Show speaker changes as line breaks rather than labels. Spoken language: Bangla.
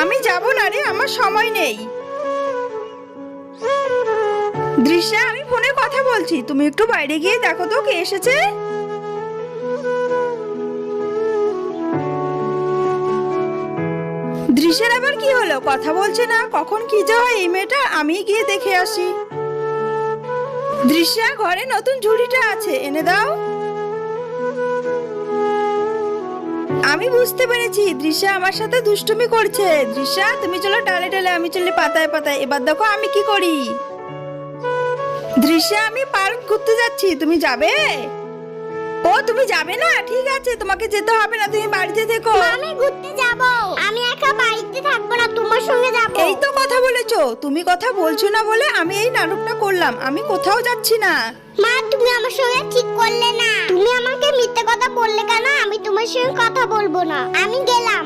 আমি যাব না রে, আমার সময় নেই। দৃশ্যা, আমি ফোনে কথা বলছি, তুমি একটু বাইরে গিয়ে দেখো তো কে এসেছে। দৃশ্যের আবার কি হলো, কথা বলছে না, কখন কি যে হয় এই মেয়েটা, আমি গিয়ে দেখে আসি। দৃশ্যা, ঘরে নতুন ঝুড়িটা আছে, এনে দাও। আমি বুঝতে পেরেছি দৃশ্যা আমার সাথে দুষ্টুমি করছে। দৃশ্যা, তুমি চলো ডালে ডালে, আমি চলি পাতায় পাতায়, এবার দেখো আমি কি করি। দৃশ্যা, আমি পার্ক ঘুরতে যাচ্ছি, তুমি যাবে? ও, তুমি যাবে না? ঠিক আছে, তোমাকে যেতে হবে না, তুমি বাড়িতে থেকো।
আমি ঘুরতে যাব, আমি একা বাড়িতে থাকবো না, তোমার সঙ্গে যাব।
এই তো কথা বলেছো, তুমি কথা বলছো না বলে আমি এই নাটকটা করলাম, আমি কোথাও যাচ্ছি না।
মা, তুমি আমার সঙ্গে ঠিক করলে না, তুমি আমাকে মিথ্যে কথা বললে কেন? আমি তোমার সঙ্গে কথা বলবো না, আমি গেলাম।